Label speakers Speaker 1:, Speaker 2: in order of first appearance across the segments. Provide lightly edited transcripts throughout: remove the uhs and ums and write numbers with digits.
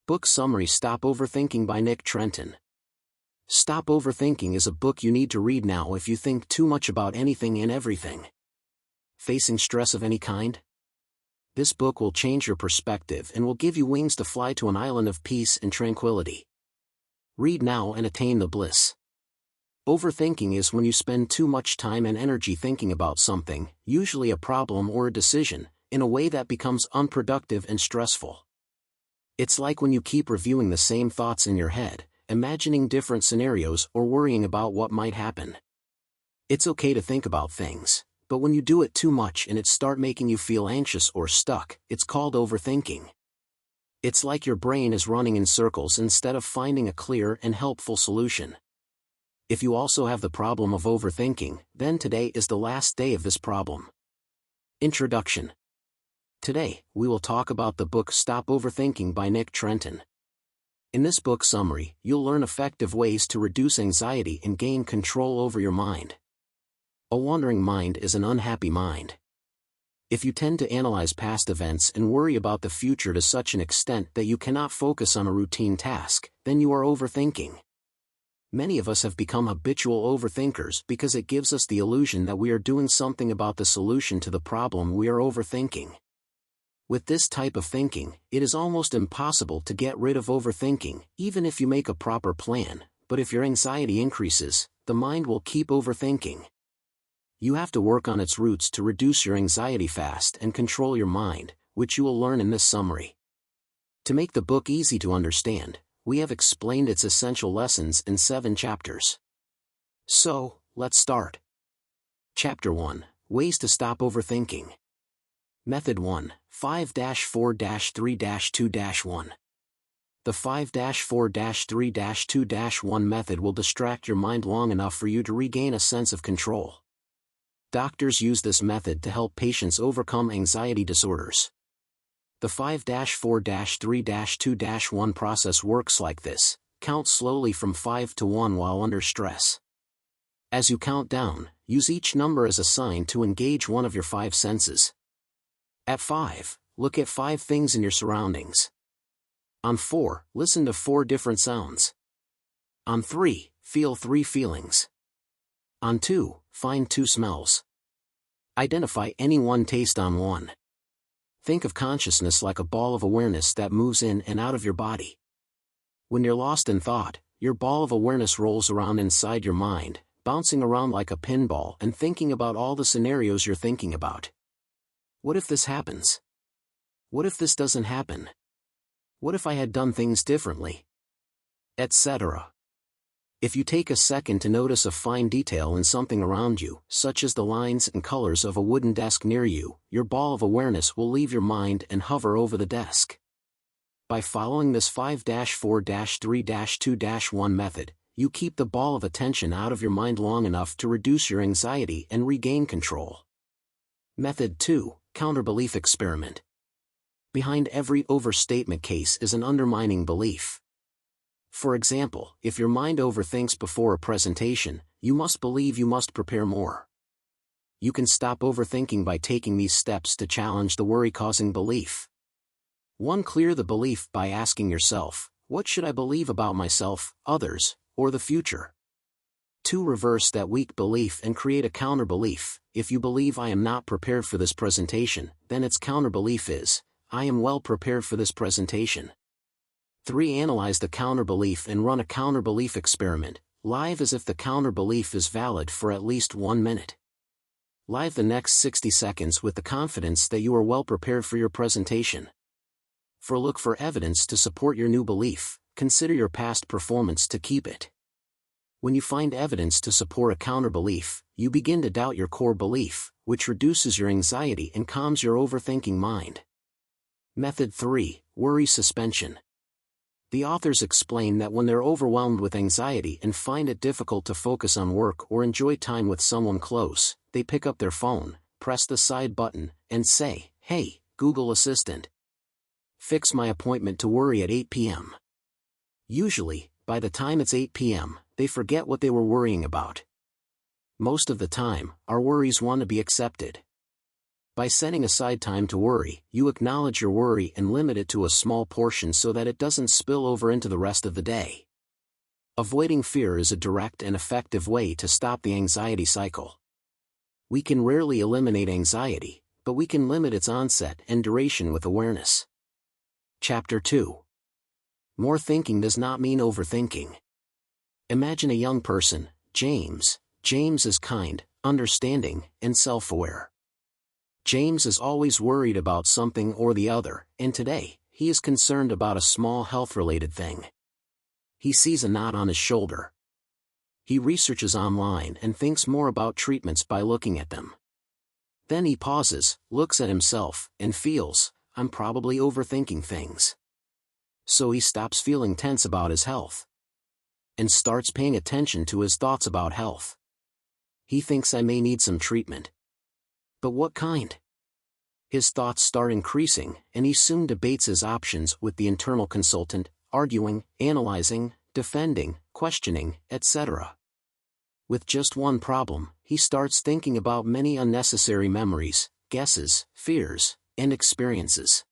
Speaker 1: Book Summary: Stop Overthinking by Trenton. Stop Overthinking is a book you need to read now if you think too much about anything and everything. Facing stress of any kind? This book will change your perspective and will give you wings to fly to an island of peace and tranquility. Read now and attain the bliss. Overthinking is when you spend too much time and energy thinking about something, usually a problem or a decision, in a way that becomes unproductive and stressful. It's like when you keep reviewing the same thoughts in your head, imagining different scenarios or worrying about what might happen. It's okay to think about things, but when you do it too much and it starts making you feel anxious or stuck, it's called overthinking. It's like your brain is running in circles instead of finding a clear and helpful solution. If you also have the problem of overthinking, then today is the last day of this problem. Introduction. Today, we will talk about the book Stop Overthinking by Trenton. In this book summary, you'll learn effective ways to reduce anxiety and gain control over your mind. A wandering mind is an unhappy mind. If you tend to analyze past events and worry about the future to such an extent that you cannot focus on a routine task, then you are overthinking. Many of us have become habitual overthinkers because it gives us the illusion that we are doing something about the solution to the problem we are overthinking. With this type of thinking, it is almost impossible to get rid of overthinking, even if you make a proper plan, but if your anxiety increases, the mind will keep overthinking. You have to work on its roots to reduce your anxiety fast and control your mind, which you will learn in this summary. To make the book easy to understand, we have explained its essential lessons in 7 chapters. So, let's start. Chapter 1: Ways to Stop Overthinking. Method 1, 5-4-3-2-1. The 5-4-3-2-1 method will distract your mind long enough for you to regain a sense of control. Doctors use this method to help patients overcome anxiety disorders. The 5-4-3-2-1 process works like this: count slowly from 5 to 1 while under stress. As you count down, use each number as a sign to engage one of your 5 senses. At 5, look at 5 things in your surroundings. On 4, listen to 4 different sounds. On 3, feel 3 feelings. On 2, find 2 smells. Identify any one taste on 1. Think of consciousness like a ball of awareness that moves in and out of your body. When you're lost in thought, your ball of awareness rolls around inside your mind, bouncing around like a pinball and thinking about all the scenarios you're thinking about. What if this happens? What if this doesn't happen? What if I had done things differently? Etc. If you take a second to notice a fine detail in something around you, such as the lines and colors of a wooden desk near you, your ball of awareness will leave your mind and hover over the desk. By following this 5-4-3-2-1 method, you keep the ball of attention out of your mind long enough to reduce your anxiety and regain control. Method 2, Counterbelief Experiment. Behind every overstatement case is an undermining belief. For example, if your mind overthinks before a presentation, you must believe you must prepare more. You can stop overthinking by taking these steps to challenge the worry-causing belief. 1. Clear the belief by asking yourself, what should I believe about myself, others, or the future? 2. Reverse that weak belief and create a counter-belief. If you believe I am not prepared for this presentation, then its counter-belief is, I am well prepared for this presentation. 3. Analyze the counter-belief and run a counter-belief experiment, live as if the counter-belief is valid for at least 1 minute. Live the next 60 seconds with the confidence that you are well prepared for your presentation. Look for evidence to support your new belief, consider your past performance to keep it. When you find evidence to support a counter-belief, you begin to doubt your core belief, which reduces your anxiety and calms your overthinking mind. Method 3, Worry Suspension. The authors explain that when they're overwhelmed with anxiety and find it difficult to focus on work or enjoy time with someone close, they pick up their phone, press the side button, and say, "Hey, Google Assistant. Fix my appointment to worry at 8 p.m. Usually, by the time it's 8 p.m., they forget what they were worrying about. Most of the time, our worries want to be accepted. By setting aside time to worry, you acknowledge your worry and limit it to a small portion so that it doesn't spill over into the rest of the day. Avoiding fear is a direct and effective way to stop the anxiety cycle. We can rarely eliminate anxiety, but we can limit its onset and duration with awareness. Chapter 2. More thinking does not mean overthinking. Imagine a young person, James. James is kind, understanding, and self-aware. James is always worried about something or the other, and today, he is concerned about a small health-related thing. He sees a knot on his shoulder. He researches online and thinks more about treatments by looking at them. Then he pauses, looks at himself, and feels, I'm probably overthinking things. So he stops feeling tense about his health and starts paying attention to his thoughts about health. He thinks I may need some treatment. But what kind? His thoughts start increasing, and he soon debates his options with the internal consultant, arguing, analyzing, defending, questioning, etc. With just one problem, he starts thinking about many unnecessary memories, guesses, fears, and experiences.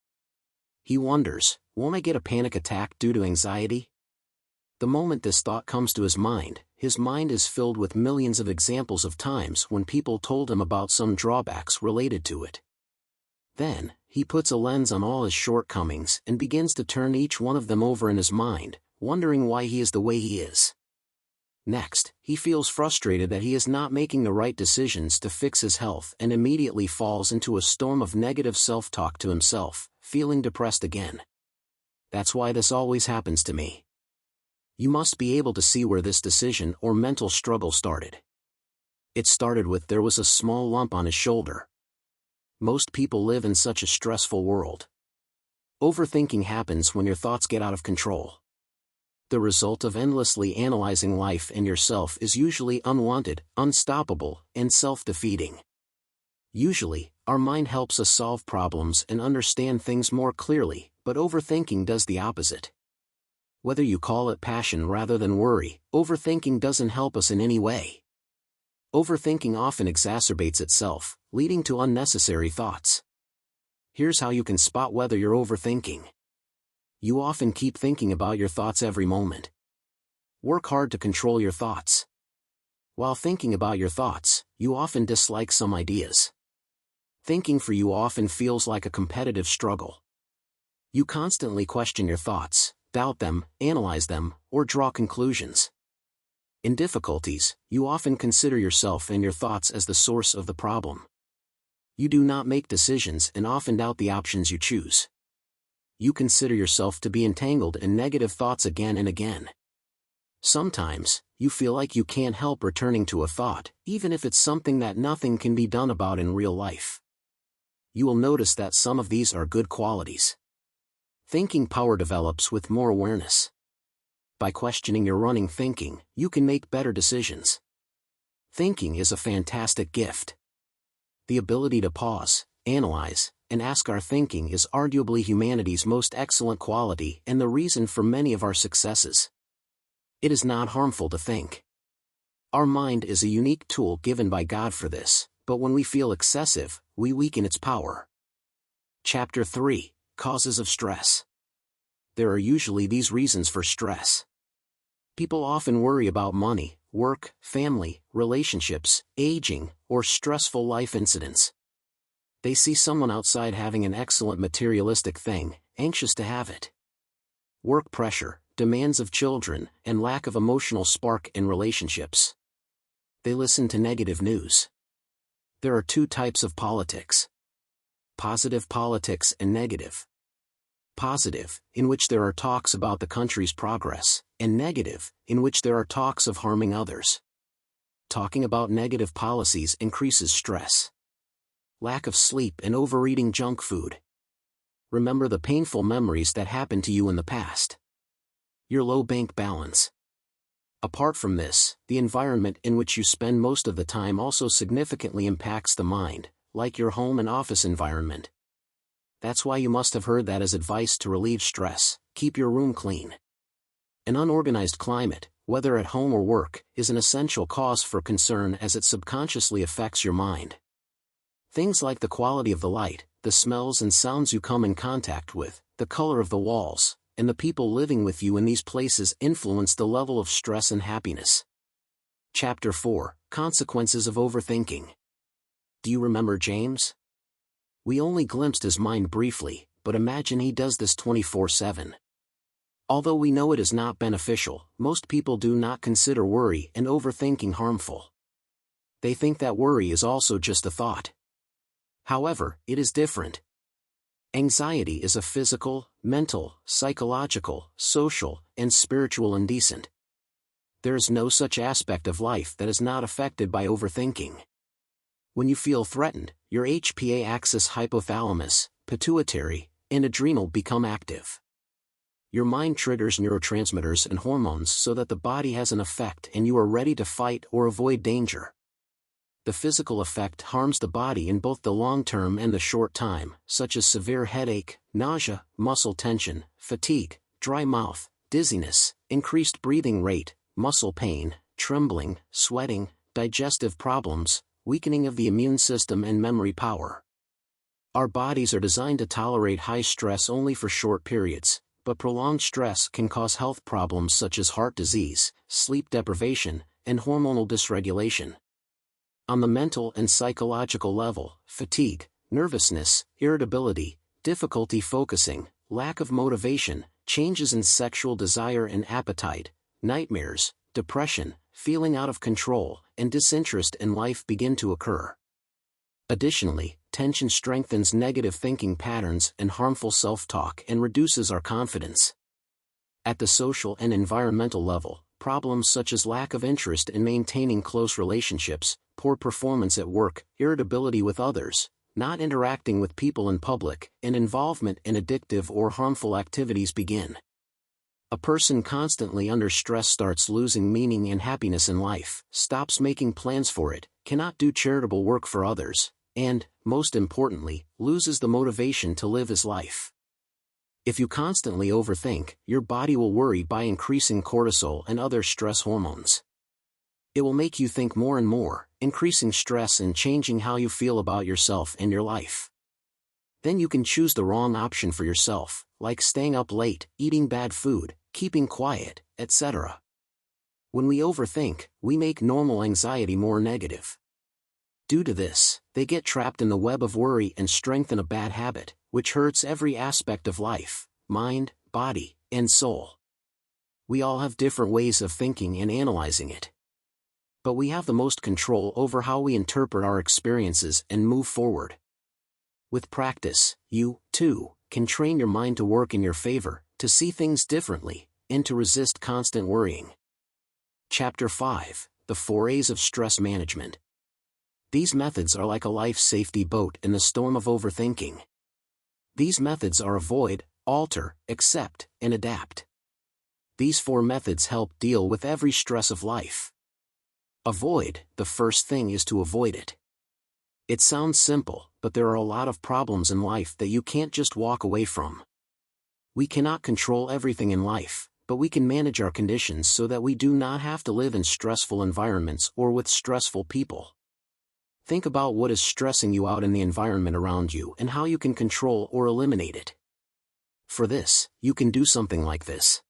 Speaker 1: He wonders, won't I get a panic attack due to anxiety? The moment this thought comes to his mind is filled with millions of examples of times when people told him about some drawbacks related to it. Then, he puts a lens on all his shortcomings and begins to turn each one of them over in his mind, wondering why he is the way he is. Next, he feels frustrated that he is not making the right decisions to fix his health and immediately falls into a storm of negative self-talk to himself, feeling depressed again. That's why this always happens to me. You must be able to see where this decision or mental struggle started. It started with there was a small lump on his shoulder. Most people live in such a stressful world. Overthinking happens when your thoughts get out of control. The result of endlessly analyzing life and yourself is usually unwanted, unstoppable, and self-defeating. Usually, our mind helps us solve problems and understand things more clearly, but overthinking does the opposite. Whether you call it passion rather than worry, overthinking doesn't help us in any way. Overthinking often exacerbates itself, leading to unnecessary thoughts. Here's how you can spot whether you're overthinking. You often keep thinking about your thoughts every moment. Work hard to control your thoughts. While thinking about your thoughts, you often dislike some ideas. Thinking for you often feels like a competitive struggle. You constantly question your thoughts, doubt them, analyze them, or draw conclusions. In difficulties, you often consider yourself and your thoughts as the source of the problem. You do not make decisions and often doubt the options you choose. You consider yourself to be entangled in negative thoughts again and again. Sometimes, you feel like you can't help returning to a thought, even if it's something that nothing can be done about in real life. You will notice that some of these are good qualities. Thinking power develops with more awareness. By questioning your running thinking, you can make better decisions. Thinking is a fantastic gift. The ability to pause, analyze, and ask our thinking is arguably humanity's most excellent quality and the reason for many of our successes. It is not harmful to think. Our mind is a unique tool given by God for this, but when we feel excessive, we weaken its power. Chapter 3. Causes of stress. There are usually these reasons for stress. People often worry about money, work, family, relationships, aging, or stressful life incidents. They see someone outside having an excellent materialistic thing, anxious to have it. Work pressure, demands of children, and lack of emotional spark in relationships. They listen to negative news. There are two types of politics: positive politics and negative. Positive, in which there are talks about the country's progress, and negative, in which there are talks of harming others. Talking about negative policies increases stress. Lack of sleep and overeating junk food. Remember the painful memories that happened to you in the past. Your low bank balance. Apart from this, the environment in which you spend most of the time also significantly impacts the mind, like your home and office environment. That's why you must have heard that as advice to relieve stress, keep your room clean. An unorganized climate, whether at home or work, is an essential cause for concern as it subconsciously affects your mind. Things like the quality of the light, the smells and sounds you come in contact with, the color of the walls, and the people living with you in these places influence the level of stress and happiness. Chapter 4, Consequences of Overthinking. Do you remember James? We only glimpsed his mind briefly, but imagine he does this 24/7. Although we know it is not beneficial, most people do not consider worry and overthinking harmful. They think that worry is also just a thought. However, it is different. Anxiety is a physical, mental, psychological, social, and spiritual indecent. There is no such aspect of life that is not affected by overthinking. When you feel threatened, your HPA axis hypothalamus, pituitary, and adrenal become active. Your mind triggers neurotransmitters and hormones so that the body has an effect and you are ready to fight or avoid danger. The physical effect harms the body in both the long term and the short time, such as severe headache, nausea, muscle tension, fatigue, dry mouth, dizziness, increased breathing rate, muscle pain, trembling, sweating, digestive problems, weakening of the immune system and memory power. Our bodies are designed to tolerate high stress only for short periods, but prolonged stress can cause health problems such as heart disease, sleep deprivation, and hormonal dysregulation. On the mental and psychological level, fatigue, nervousness, irritability, difficulty focusing, lack of motivation, changes in sexual desire and appetite, nightmares, depression, feeling out of control, and disinterest in life begin to occur. Additionally, tension strengthens negative thinking patterns and harmful self-talk and reduces our confidence. At the social and environmental level, problems such as lack of interest in maintaining close relationships, poor performance at work, irritability with others, not interacting with people in public, and involvement in addictive or harmful activities begin. A person constantly under stress starts losing meaning and happiness in life, stops making plans for it, cannot do charitable work for others, and, most importantly, loses the motivation to live his life. If you constantly overthink, your body will worry by increasing cortisol and other stress hormones. It will make you think more and more, increasing stress and changing how you feel about yourself and your life. Then you can choose the wrong option for yourself, like staying up late, eating bad food, keeping quiet, etc. When we overthink, we make normal anxiety more negative. Due to this, they get trapped in the web of worry and strengthen a bad habit, which hurts every aspect of life, mind, body, and soul. We all have different ways of thinking and analyzing it. But we have the most control over how we interpret our experiences and move forward. With practice, you, too, can train your mind to work in your favor, to see things differently, and to resist constant worrying. Chapter 5, The 4 A's of Stress Management. These methods are like a life safety boat in the storm of overthinking. These methods are avoid, alter, accept, and adapt. These 4 methods help deal with every stress of life. Avoid, the first thing is to avoid it. It sounds simple, but there are a lot of problems in life that you can't just walk away from. We cannot control everything in life, but we can manage our conditions so that we do not have to live in stressful environments or with stressful people. Think about what is stressing you out in the environment around you and how you can control or eliminate it. For this, you can do something like this.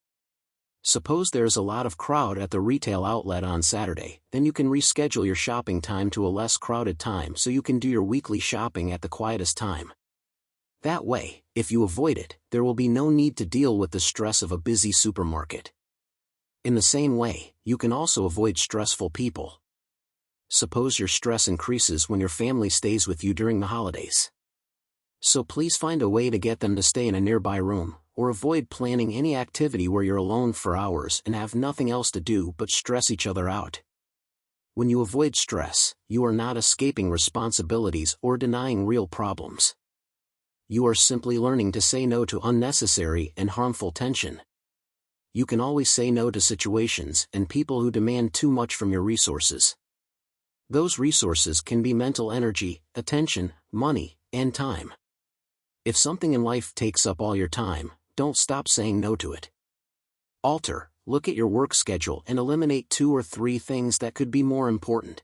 Speaker 1: Suppose there's a lot of crowd at the retail outlet on Saturday, then you can reschedule your shopping time to a less crowded time so you can do your weekly shopping at the quietest time. That way, if you avoid it, there will be no need to deal with the stress of a busy supermarket. In the same way, you can also avoid stressful people. Suppose your stress increases when your family stays with you during the holidays. So please find a way to get them to stay in a nearby room, or avoid planning any activity where you're alone for hours and have nothing else to do but stress each other out. When you avoid stress, you are not escaping responsibilities or denying real problems. You are simply learning to say no to unnecessary and harmful tension. You can always say no to situations and people who demand too much from your resources. Those resources can be mental energy, attention, money, and time. If something in life takes up all your time, don't stop saying no to it. Alter, look at your work schedule and eliminate 2 or 3 things that could be more important.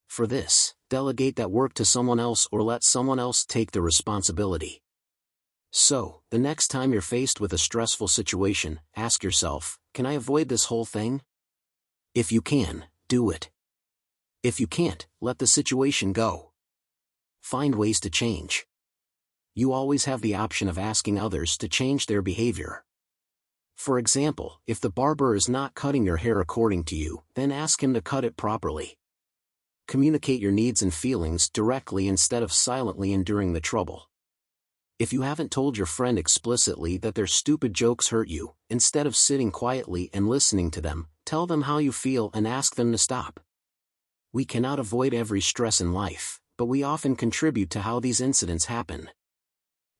Speaker 1: For this, delegate that work to someone else or let someone else take the responsibility. So, the next time you're faced with a stressful situation, ask yourself, can I avoid this whole thing? If you can, do it. If you can't, let the situation go. Find ways to change. You always have the option of asking others to change their behavior. For example, if the barber is not cutting your hair according to you, then ask him to cut it properly. Communicate your needs and feelings directly instead of silently enduring the trouble. If you haven't told your friend explicitly that their stupid jokes hurt you, instead of sitting quietly and listening to them, tell them how you feel and ask them to stop. We cannot avoid every stress in life, but we often contribute to how these incidents happen.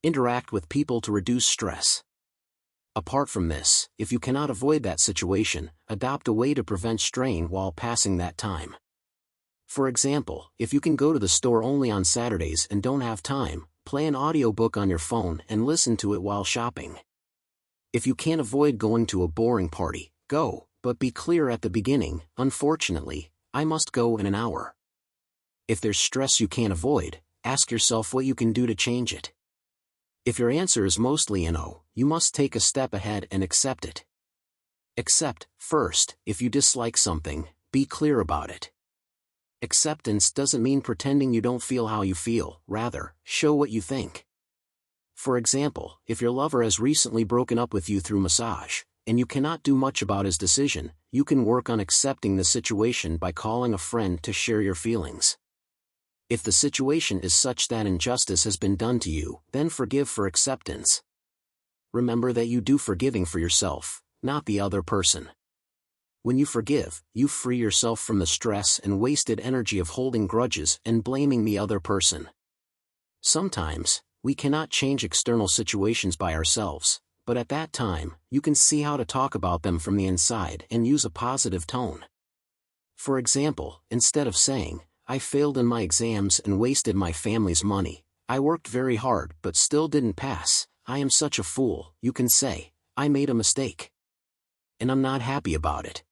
Speaker 1: Interact with people to reduce stress. Apart from this, if you cannot avoid that situation, adopt a way to prevent strain while passing that time. For example, if you can go to the store only on Saturdays and don't have time, play an audiobook on your phone and listen to it while shopping. If you can't avoid going to a boring party, go, but be clear at the beginning, unfortunately, I must go in an hour. If there's stress you can't avoid, ask yourself what you can do to change it. If your answer is mostly a no, you must take a step ahead and accept it. Accept, first, if you dislike something, be clear about it. Acceptance doesn't mean pretending you don't feel how you feel, rather, show what you think. For example, if your lover has recently broken up with you through massage, and you cannot do much about his decision, you can work on accepting the situation by calling a friend to share your feelings. If the situation is such that injustice has been done to you, then forgive for acceptance. Remember that you do forgiving for yourself, not the other person. When you forgive, you free yourself from the stress and wasted energy of holding grudges and blaming the other person. Sometimes, we cannot change external situations by ourselves, but at that time, you can see how to talk about them from the inside and use a positive tone. For example, instead of saying, I failed in my exams and wasted my family's money, I worked very hard but still didn't pass, I am such a fool, you can say, I made a mistake. And I'm not happy about it.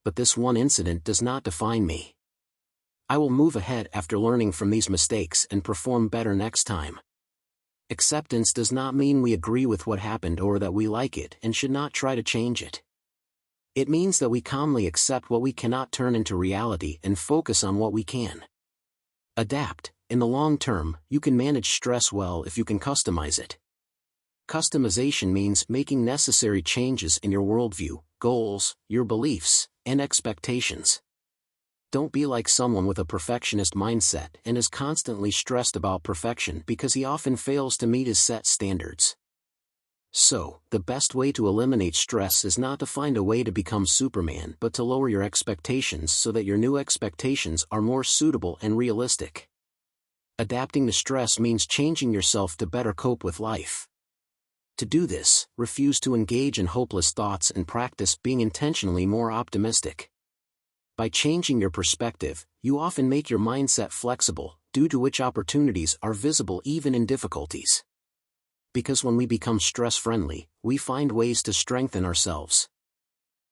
Speaker 1: But this one incident does not define me. I will move ahead after learning from these mistakes and perform better next time. Acceptance does not mean we agree with what happened or that we like it and should not try to change it. It means that we calmly accept what we cannot turn into reality and focus on what we can. Adapt. In the long term, you can manage stress well if you can customize it. Customization means making necessary changes in your worldview, goals, your beliefs, and expectations. Don't be like someone with a perfectionist mindset and is constantly stressed about perfection because he often fails to meet his set standards. So, the best way to eliminate stress is not to find a way to become Superman but to lower your expectations so that your new expectations are more suitable and realistic. Adapting to stress means changing yourself to better cope with life. To do this, refuse to engage in hopeless thoughts and practice being intentionally more optimistic. By changing your perspective, you often make your mindset flexible, due to which opportunities are visible even in difficulties. Because when we become stress-friendly, we find ways to strengthen ourselves.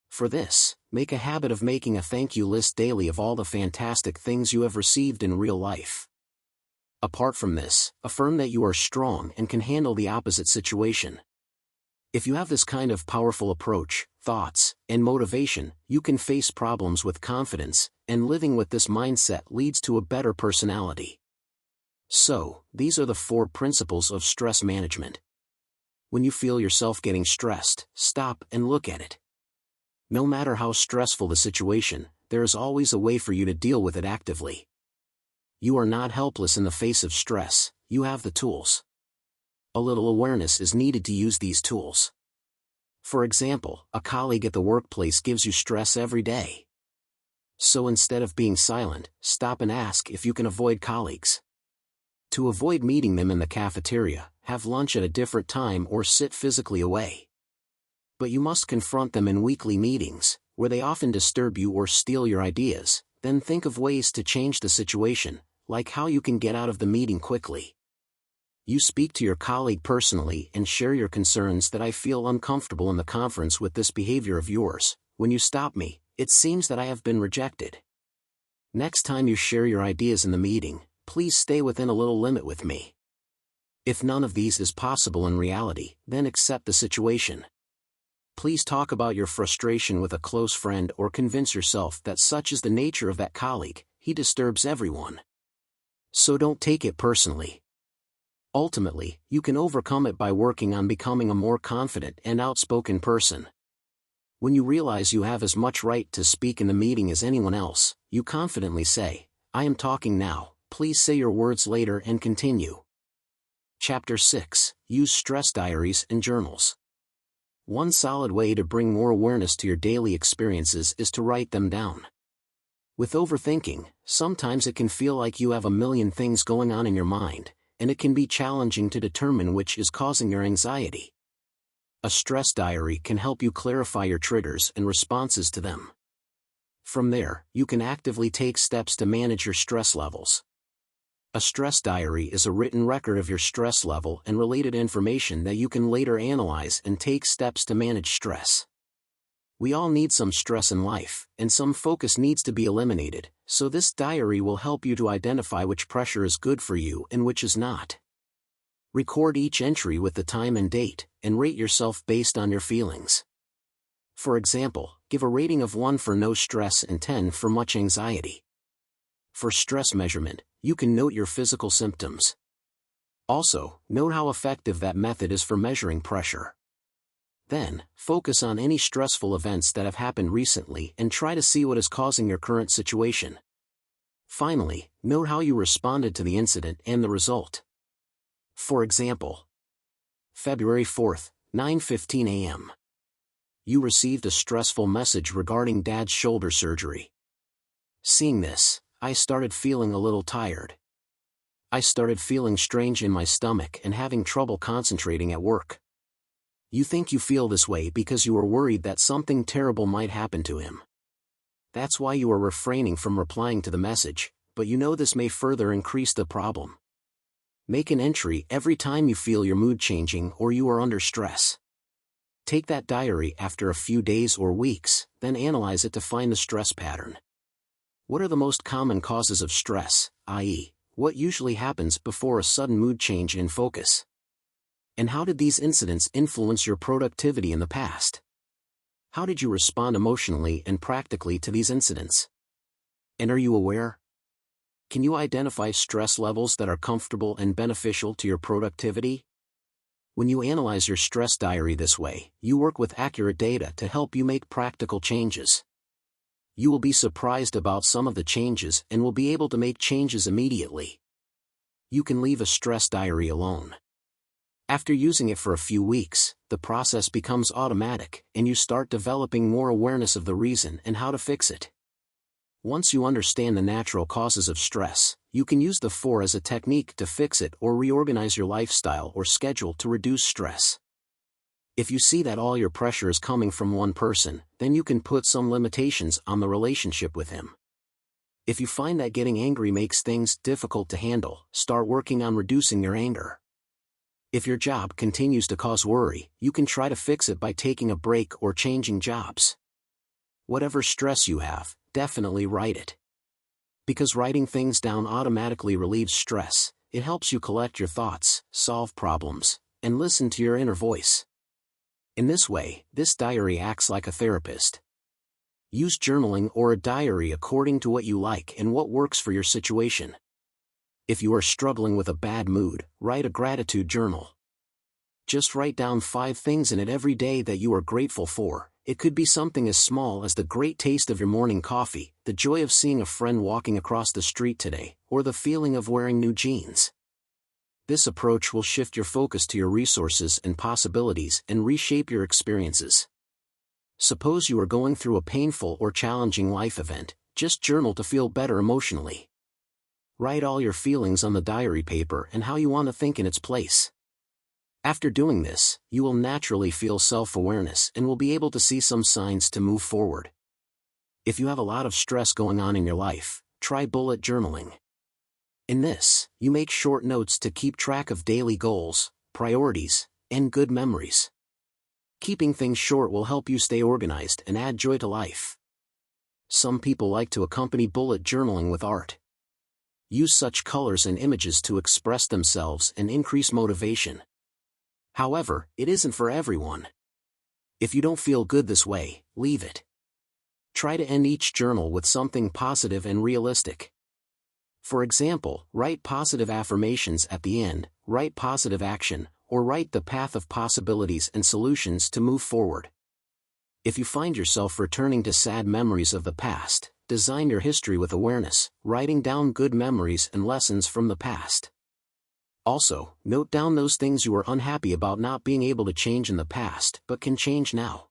Speaker 1: For this, make a habit of making a thank you list daily of all the fantastic things you have received in real life. Apart from this, affirm that you are strong and can handle the opposite situation. If you have this kind of powerful approach, thoughts, and motivation, you can face problems with confidence, and living with this mindset leads to a better personality. So, these are the 4 principles of stress management. When you feel yourself getting stressed, stop and look at it. No matter how stressful the situation, there is always a way for you to deal with it actively. You are not helpless in the face of stress, you have the tools. A little awareness is needed to use these tools. For example, a colleague at the workplace gives you stress every day. So instead of being silent, stop and ask if you can avoid colleagues. To avoid meeting them in the cafeteria, have lunch at a different time or sit physically away. But you must confront them in weekly meetings, where they often disturb you or steal your ideas, then think of ways to change the situation, like how you can get out of the meeting quickly. You speak to your colleague personally and share your concerns that I feel uncomfortable in the conference with this behavior of yours. When you stop me, it seems that I have been rejected. Next time you share your ideas in the meeting, please stay within a little limit with me. If none of these is possible in reality, then accept the situation. Please talk about your frustration with a close friend or convince yourself that such is the nature of that colleague, he disturbs everyone. So don't take it personally. Ultimately, you can overcome it by working on becoming a more confident and outspoken person. When you realize you have as much right to speak in the meeting as anyone else, you confidently say, "I am talking now, please say your words later," and continue. Chapter 6. Use stress diaries and journals. One solid way to bring more awareness to your daily experiences is to write them down. With overthinking, sometimes it can feel like you have a million things going on in your mind, and it can be challenging to determine which is causing your anxiety. A stress diary can help you clarify your triggers and responses to them. From there, you can actively take steps to manage your stress levels. A stress diary is a written record of your stress level and related information that you can later analyze and take steps to manage stress. We all need some stress in life, and some focus needs to be eliminated, so this diary will help you to identify which pressure is good for you and which is not. Record each entry with the time and date, and rate yourself based on your feelings. For example, give a rating of 1 for no stress and 10 for much anxiety. For stress measurement, you can note your physical symptoms. Also, note how effective that method is for measuring pressure. Then, focus on any stressful events that have happened recently and try to see what is causing your current situation. Finally, note how you responded to the incident and the result. For example, February 4th, 9:15 a.m. You received a stressful message regarding Dad's shoulder surgery. Seeing this, I started feeling a little tired. I started feeling strange in my stomach and having trouble concentrating at work. You think you feel this way because you are worried that something terrible might happen to him. That's why you are refraining from replying to the message, but you know this may further increase the problem. Make an entry every time you feel your mood changing or you are under stress. Take that diary after a few days or weeks, then analyze it to find the stress pattern. What are the most common causes of stress, i.e., what usually happens before a sudden mood change in focus? And how did these incidents influence your productivity in the past? How did you respond emotionally and practically to these incidents? And are you aware? Can you identify stress levels that are comfortable and beneficial to your productivity? When you analyze your stress diary this way, you work with accurate data to help you make practical changes. You will be surprised about some of the changes and will be able to make changes immediately. You can leave a stress diary alone. After using it for a few weeks, the process becomes automatic, and you start developing more awareness of the reason and how to fix it. Once you understand the natural causes of stress, you can use the 4 as a technique to fix it or reorganize your lifestyle or schedule to reduce stress. If you see that all your pressure is coming from one person, then you can put some limitations on the relationship with him. If you find that getting angry makes things difficult to handle, start working on reducing your anger. If your job continues to cause worry, you can try to fix it by taking a break or changing jobs. Whatever stress you have, definitely write it. Because writing things down automatically relieves stress, it helps you collect your thoughts, solve problems, and listen to your inner voice. In this way, this diary acts like a therapist. Use journaling or a diary according to what you like and what works for your situation. If you are struggling with a bad mood, write a gratitude journal. Just write down 5 things in it every day that you are grateful for. It could be something as small as the great taste of your morning coffee, the joy of seeing a friend walking across the street today, or the feeling of wearing new jeans. This approach will shift your focus to your resources and possibilities and reshape your experiences. Suppose you are going through a painful or challenging life event, just journal to feel better emotionally. Write all your feelings on the diary paper and how you want to think in its place. After doing this, you will naturally feel self-awareness and will be able to see some signs to move forward. If you have a lot of stress going on in your life, try bullet journaling. In this, you make short notes to keep track of daily goals, priorities, and good memories. Keeping things short will help you stay organized and add joy to life. Some people like to accompany bullet journaling with art. Use such colors and images to express themselves and increase motivation. However, it isn't for everyone. If you don't feel good this way, leave it. Try to end each journal with something positive and realistic. For example, write positive affirmations at the end, write positive action, or write the path of possibilities and solutions to move forward. If you find yourself returning to sad memories of the past, design your history with awareness, writing down good memories and lessons from the past. Also, note down those things you are unhappy about not being able to change in the past but can change now.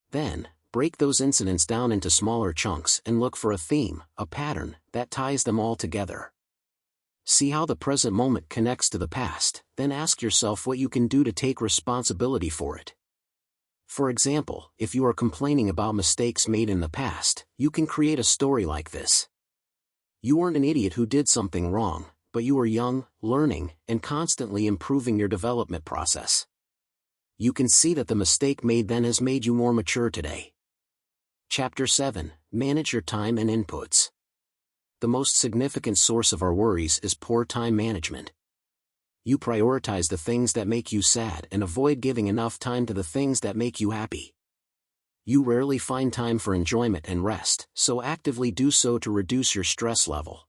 Speaker 1: Then, break those incidents down into smaller chunks and look for a theme, a pattern, that ties them all together. See how the present moment connects to the past, then ask yourself what you can do to take responsibility for it. For example, if you are complaining about mistakes made in the past, you can create a story like this. You weren't an idiot who did something wrong, but you were young, learning, and constantly improving your development process. You can see that the mistake made then has made you more mature today. Chapter 7. Manage your time and inputs. The most significant source of our worries is poor time management. You prioritize the things that make you sad and avoid giving enough time to the things that make you happy. You rarely find time for enjoyment and rest, so actively do so to reduce your stress level.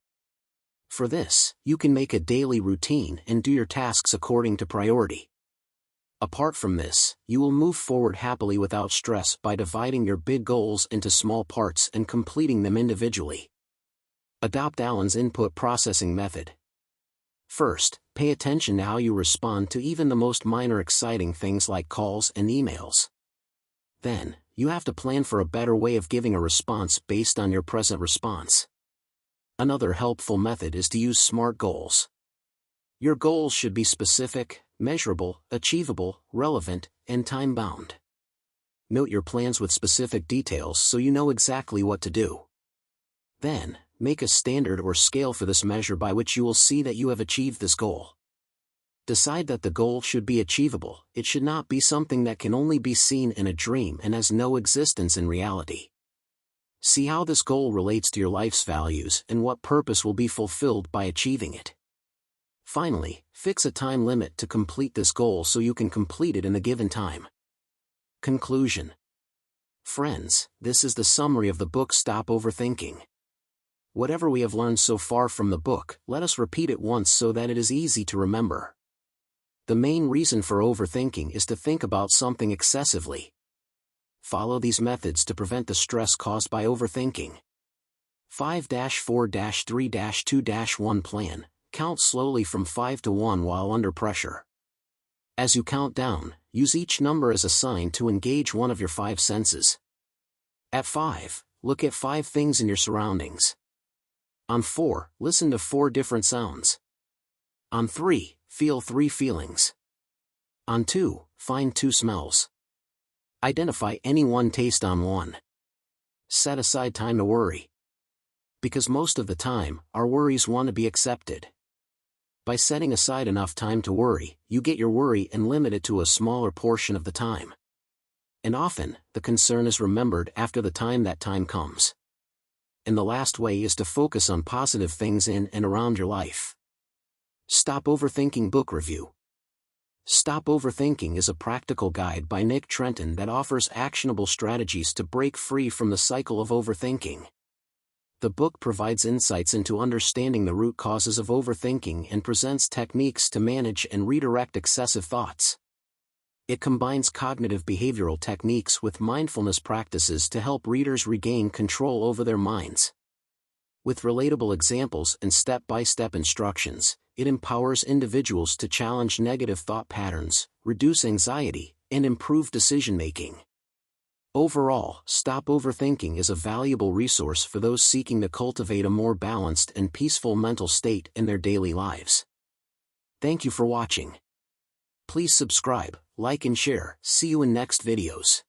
Speaker 1: For this, you can make a daily routine and do your tasks according to priority. Apart from this, you will move forward happily without stress by dividing your big goals into small parts and completing them individually. Adopt Allen's input processing method. First, pay attention to how you respond to even the most minor exciting things like calls and emails. Then, you have to plan for a better way of giving a response based on your present response. Another helpful method is to use SMART goals. Your goals should be specific, measurable, achievable, relevant, and time-bound. Note your plans with specific details so you know exactly what to do. Then, make a standard or scale for this measure by which you will see that you have achieved this goal. Decide that the goal should be achievable. It should not be something that can only be seen in a dream and has no existence in reality. See how this goal relates to your life's values and what purpose will be fulfilled by achieving it. Finally, fix a time limit to complete this goal so you can complete it in the given time. Conclusion. Friends, this is the summary of the book Stop Overthinking. Whatever we have learned so far from the book, let us repeat it once so that it is easy to remember. The main reason for overthinking is to think about something excessively. Follow these methods to prevent the stress caused by overthinking. 5-4-3-2-1 Plan. Count slowly from 5 to 1 while under pressure. As you count down, use each number as a sign to engage one of your 5 senses. At 5, look at 5 things in your surroundings. On 4, listen to 4 different sounds. On 3, feel 3 feelings. On 2, find 2 smells. Identify any one taste on 1. Set aside time to worry. Because most of the time, our worries want to be accepted. By setting aside enough time to worry, you get your worry and limit it to a smaller portion of the time. And often, the concern is remembered after the time that time comes. And the last way is to focus on positive things in and around your life. Stop Overthinking Book Review. Stop Overthinking is a practical guide by Nick Trenton that offers actionable strategies to break free from the cycle of overthinking. The book provides insights into understanding the root causes of overthinking and presents techniques to manage and redirect excessive thoughts. It combines cognitive behavioral techniques with mindfulness practices to help readers regain control over their minds. With relatable examples and step-by-step instructions, it empowers individuals to challenge negative thought patterns, reduce anxiety, and improve decision-making. Overall, Stop Overthinking is a valuable resource for those seeking to cultivate a more balanced and peaceful mental state in their daily lives. Thank you for watching. Please subscribe, like and share. See you in next videos.